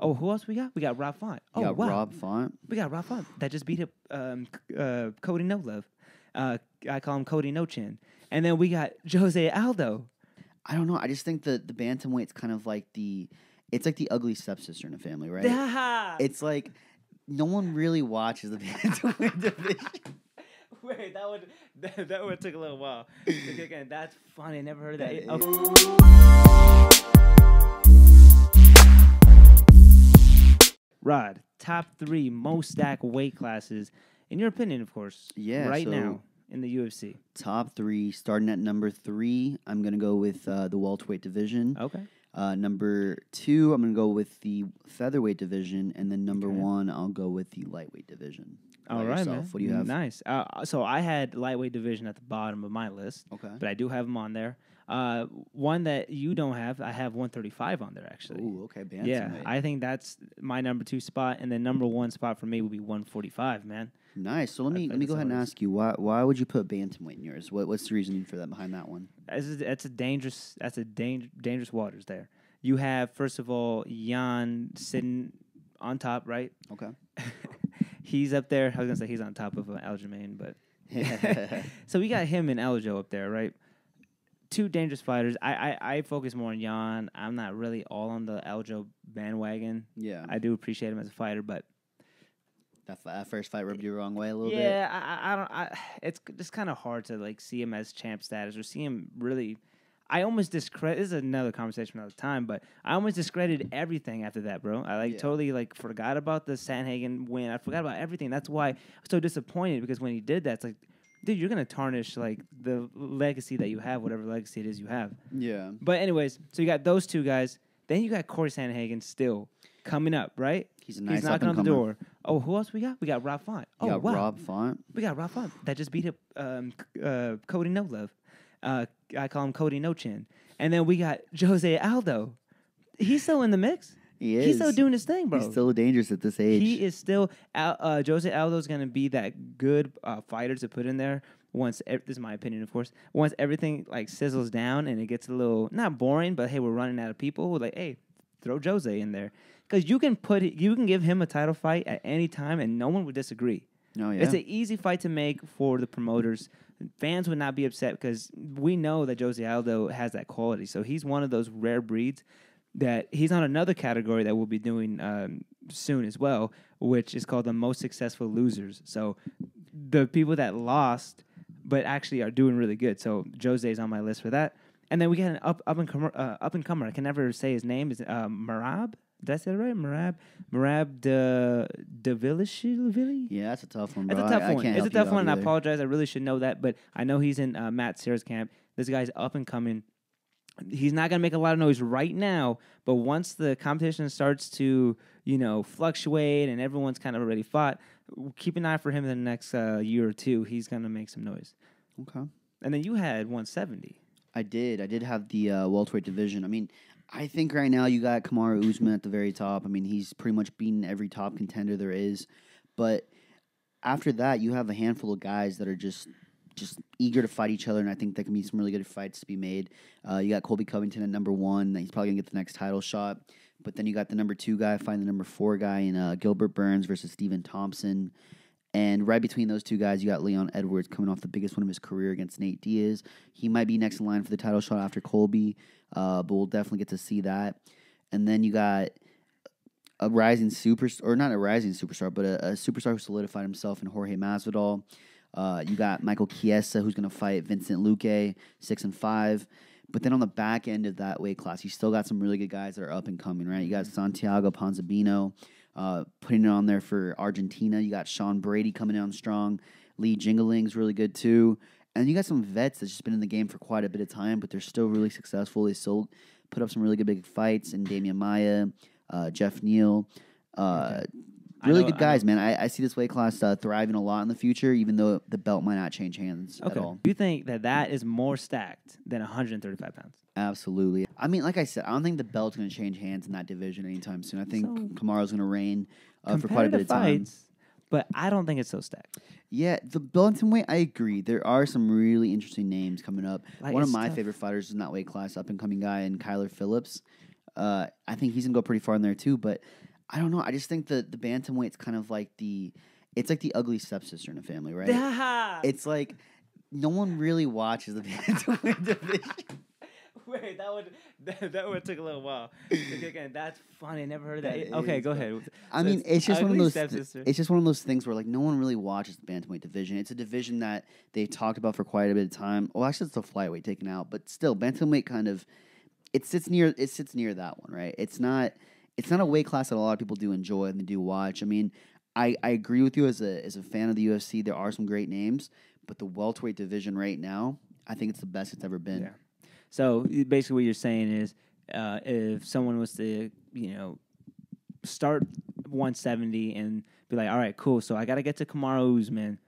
Oh, who else we got? We got Rob Font. You got Rob Font. We got Rob Font that just beat up Cody No Love. I call him Cody No Chin. And then we got Jose Aldo. I don't know. I just think the bantamweight's kind of like it's like the ugly stepsister in a family, right? It's like no one really watches the bantamweight division. Wait, that one took a little while. Again, that's funny. I never heard of that. Rod, top 3 most stacked weight classes, in your opinion, of course. Yeah, right now in the UFC. Top 3, starting at number 3, I'm gonna go with the welterweight division. Okay. Number 2, I'm gonna go with the featherweight division, and then number 1, I'll go with the lightweight division. All right, man. What do you have? Nice. So I had lightweight division at the bottom of my list. Okay. But I do have them on there. One that you don't have, I have 135 on there, actually. Ooh, okay. Bantamweight. Yeah, I think that's my number 2 spot, and then number 1 spot for me would be 145, man. Nice. So let me go ahead and ask you, why would you put bantamweight in yours? What's the reasoning for that behind that one? That's a dangerous waters there. You have, first of all, Jan sitting on top, right? Okay. He's up there. I was gonna say he's on top of Aljamain, but so we got him and Aljo up there, right? 2 dangerous fighters. I focus more on Jan. I'm not really all on the Aljo bandwagon. Yeah, I do appreciate him as a fighter, but that first fight rubbed you the wrong way a little bit. Yeah, I don't. It's just kind of hard to like see him as champ status or see him really. I almost discredit. This is another conversation for another time, but I almost discredited everything after that, bro. I totally forgot about the Sandhagen win. I forgot about everything. That's why I'm so disappointed, because when he did that, it's like, dude, you're gonna tarnish like the legacy that you have, whatever legacy it is you have. Yeah. But anyways, so you got those 2 guys. Then you got Corey Sandhagen still coming up, right? He's a nice He's knocking on the door. Oh, who else we got? We got Rob Font. You got Rob Font. We got Rob Font that just beat up Cody No Love. I call him Cody No Chin. And then we got Jose Aldo. He's still in the mix. He is. He's still doing his thing, bro. He's still dangerous at this age. He is still Jose Aldo's going to be that good fighter to put in there once, this is my opinion, of course, once everything like sizzles down and it gets a little, not boring, but hey, we're running out of people. We're like, hey, throw Jose in there. Because you can give him a title fight at any time and no one would disagree. Oh, yeah. It's an easy fight to make for the promoters. Fans would not be upset because we know that Jose Aldo has that quality. So he's one of those rare breeds that he's on another category that we'll be doing soon as well, which is called the most successful losers. So the people that lost but actually are doing really good. So Jose's on my list for that. And then we got an up and comer. I can never say his name. Is Merab? Did I say it right? Merab de Villashvili? Yeah, that's a tough one, bro. It's a tough one. It's a tough one, and I either. apologize. I really should know that, but I know he's in Matt Serra's camp. This guy's up and coming. He's not going to make a lot of noise right now, but once the competition starts to, fluctuate and everyone's kind of already fought, keep an eye for him in the next year or 2. He's going to make some noise. Okay. And then you had 170. I did have the welterweight division. I mean, I think right now you got Kamaru Usman at the very top. I mean, he's pretty much beaten every top contender there is. But after that, you have a handful of guys that are just eager to fight each other, and I think there can be some really good fights to be made. You got Colby Covington at number 1. He's probably going to get the next title shot. But then you got the number 2 guy fighting the number 4 guy in Gilbert Burns versus Stephen Thompson. And right between those 2 guys, you got Leon Edwards coming off the biggest one of his career against Nate Diaz. He might be next in line for the title shot after Colby, but we'll definitely get to see that. And then you got a rising superstar, or not a rising superstar, but a superstar who solidified himself in Jorge Masvidal. You got Michael Chiesa, who's going to fight Vincent Luque, 6-5. But then on the back end of that weight class, you still got some really good guys that are up and coming, right? You got Santiago Ponzabino putting it on there for Argentina. You got Sean Brady coming on strong. Lee Jingling's really good too. And you got some vets that's just been in the game for quite a bit of time, but they're still really successful. They still put up some really good big fights. And Damian Maia, Jeff Neal. Really good guys, man. I see this weight class thriving a lot in the future, even though the belt might not change hands at all. You think that is more stacked than 135 pounds? Absolutely. I mean, like I said, I don't think the belt's going to change hands in that division anytime soon. I think Kamaru's going to reign for quite a bit of time. Fights, but I don't think it's so stacked. Yeah, the bantamweight, I agree. There are some really interesting names coming up. One of my favorite fighters is in that weight class, up-and-coming guy, and Kyler Phillips. I think he's going to go pretty far in there, too, but I don't know. I just think the bantamweight's kind of like it's like the ugly stepsister in a family, right? It's like no one really watches the bantamweight division. Wait, that one took a little while. Again, that's funny. I never heard that. Okay, go ahead. I mean, it's just one of those. It's just one of those things where like no one really watches the bantamweight division. It's a division that they talked about for quite a bit of time. Well, actually, it's the flyweight taken out, but still, bantamweight kind of it sits near that one, right? It's not a weight class that a lot of people do enjoy and they do watch. I mean, I agree with you as a fan of the UFC. There are some great names, but the welterweight division right now, I think it's the best it's ever been. Yeah. So basically, what you're saying is, if someone was to, start 170 and be like, all right, cool. So I got to get to Kamaru Usman.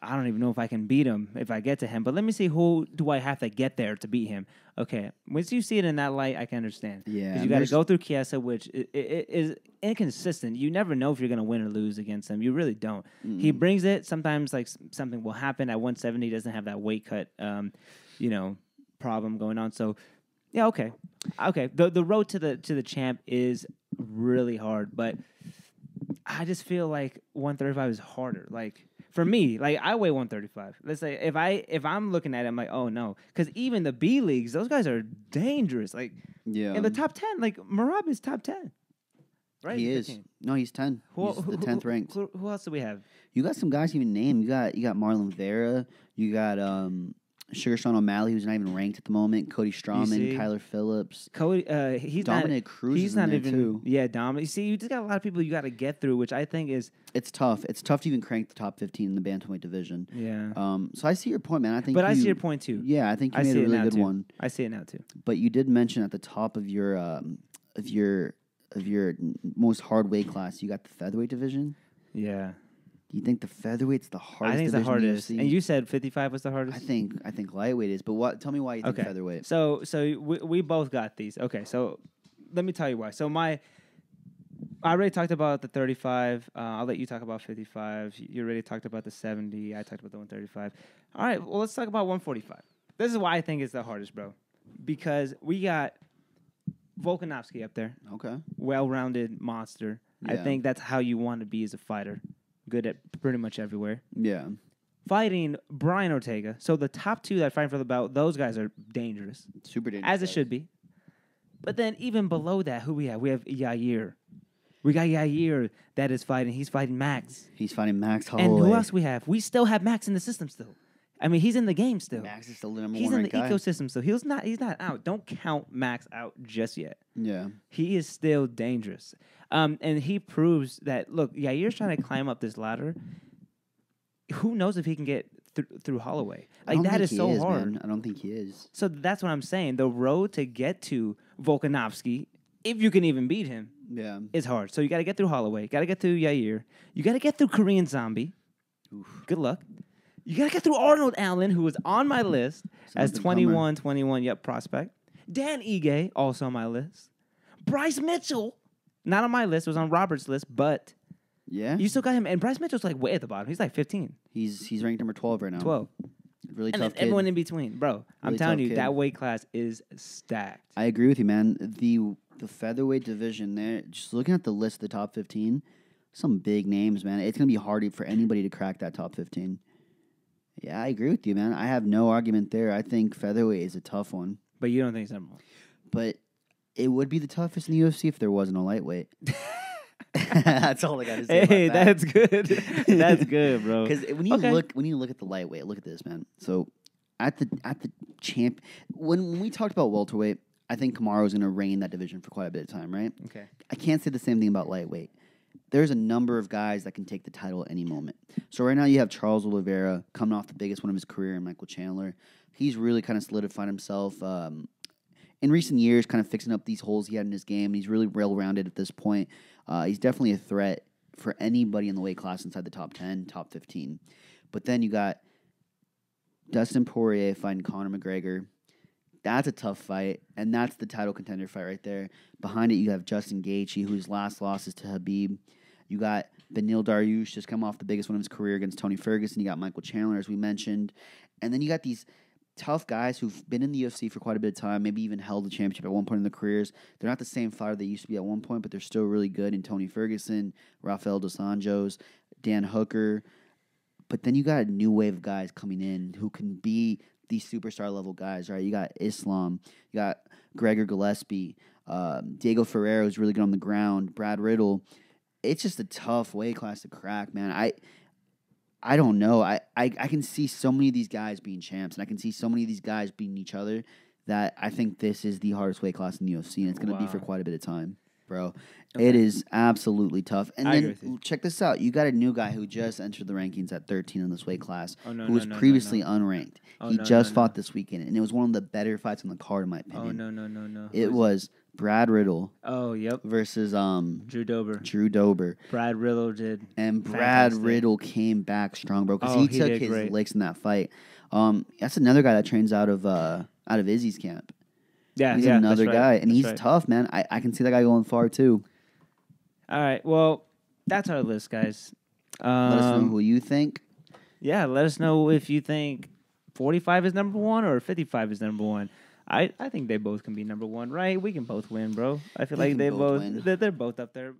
I don't even know if I can beat him if I get to him, but let me see who do I have to get there to beat him. Okay, once you see it in that light, I can understand. Yeah, because you got to go through Chiesa, which is inconsistent. You never know if you're going to win or lose against him. You really don't. Mm-hmm. He brings it. Sometimes like something will happen at 170. He doesn't have that weight cut, problem going on. So, yeah, okay. The road to the champ is really hard, but I just feel like 135 is harder. Like for me, like I weigh 135. Let's say if I'm looking at it, I'm like, oh no, because even the B leagues, those guys are dangerous. Like in the top 10, like Merab is top 10. Right? He is. 15. No, he's 10. He's the 10th ranked. Who else do we have? You got some guys you even name. You got Marlon Vera. You got Sugar Sean O'Malley, who's not even ranked at the moment. Cody Strauman, Kyler Phillips. He's Dominic Cruz. He's not even. Too. Yeah, Dominic. You see, you just got a lot of people you got to get through, which I think is. It's tough. It's tough to even crank the top 15 in the bantamweight division. Yeah. So I see your point, man. I see your point too. Yeah, I think you made a really good one. I see it now too. But you did mention at the top of your most hard weight class, you got the featherweight division. Yeah. Do you think the featherweight's the hardest? I think it's the hardest. And you said 55 was the hardest? I think lightweight is. But tell me why you think featherweight. So we both got these. Okay, so let me tell you why. So I already talked about the 35. I'll let you talk about 55. You already talked about the 70. I talked about the 135. All right, well, let's talk about 145. This is why I think it's the hardest, bro. Because we got Volkanovski up there. Okay. Well-rounded monster. Yeah. I think that's how you want to be as a fighter. Good at pretty much everywhere. Yeah. Fighting Brian Ortega. So the top two that fight for the belt, those guys are dangerous. Super dangerous. As it should be. But then even below that, who we have? We have Yair. We got Yair that is fighting. He's fighting Max. He's fighting Max Holloway. And who else we have? We still have Max in the system still. I mean, he's in the game still. Max is still the number one guy. He's in the ecosystem still. He's not out. Don't count Max out just yet. Yeah. He is still dangerous. And he proves that, look, Yair's trying to climb up this ladder. Who knows if he can get through Holloway? Like, that is so hard. Man. I don't think he is. So that's what I'm saying. The road to get to Volkanovski, if you can even beat him, is hard. So you got to get through Holloway. Got to get through Yair. You got to get through Korean Zombie. Oof. Good luck. You got to get through Arnold Allen, who was on my list as 21, prospect. Dan Ige, also on my list. Bryce Mitchell, not on my list. It was on Robert's list, but you still got him. And Bryce Mitchell's like way at the bottom. He's like 15. He's ranked number 12 right now. 12. Really and tough kid. Everyone in between. Bro, I'm telling you, kid. That weight class is stacked. I agree with you, man. The featherweight division there, just looking at the list of the top 15, some big names, man. It's going to be hard for anybody to crack that top 15. Yeah, I agree with you, man. I have no argument there. I think featherweight is a tough one. But you don't think it's number one? But it would be the toughest in the UFC if there wasn't a lightweight. That's all I got to say. Hey, that's good. That's good, bro. Because when you look at the lightweight, look at this, man. So at the champ, when we talked about welterweight, I think Kamaru is going to reign that division for quite a bit of time, right? Okay. I can't say the same thing about lightweight. There's a number of guys that can take the title at any moment. So right now you have Charles Oliveira coming off the biggest one of his career in Michael Chandler. He's really kind of solidified himself in recent years, kind of fixing up these holes he had in his game. He's really well-rounded at this point. He's definitely a threat for anybody in the weight class inside the top 10, top 15. But then you got Dustin Poirier fighting Conor McGregor. That's a tough fight, and that's the title contender fight right there. Behind it, you have Justin Gaethje, whose last loss is to Khabib. You got Beneil Dariush just come off the biggest one of his career against Tony Ferguson. You got Michael Chandler, as we mentioned. And then you got these tough guys who've been in the UFC for quite a bit of time, maybe even held the championship at one point in their careers. They're not the same fighter they used to be at one point, but they're still really good. In Tony Ferguson, Rafael dos Anjos, Dan Hooker. But then you got a new wave of guys coming in who can be these superstar level guys, right? You got Islam, you got Gregor Gillespie, Diego Ferreira, who's really good on the ground, Brad Riddle. It's just a tough weight class to crack, man. I don't know. I can see so many of these guys being champs, and I can see so many of these guys beating each other that I think this is the hardest weight class in the UFC, and it's going to be for quite a bit of time, bro. Okay. It is absolutely tough. And then check this out. You got a new guy who just entered the rankings at 13 in this weight class, who was previously unranked. He just fought this weekend, and it was one of the better fights on the card, in my opinion. Oh, no. It was Brad Riddle. Oh, yep. Versus Drew Dober. Drew Dober. Brad Riddle did. And Brad Riddle came back strong, bro, because he took his licks in that fight. That's another guy that trains out of Izzy's camp. Yeah, he's another guy, and he's tough, man. I can see that guy going far too. All right, well, that's our list, guys. Let us know who you think. Yeah, let us know if you think 45 is number one or 55 is number one. I think they both can be number one, right? We can both win, bro. I feel like they're both up there.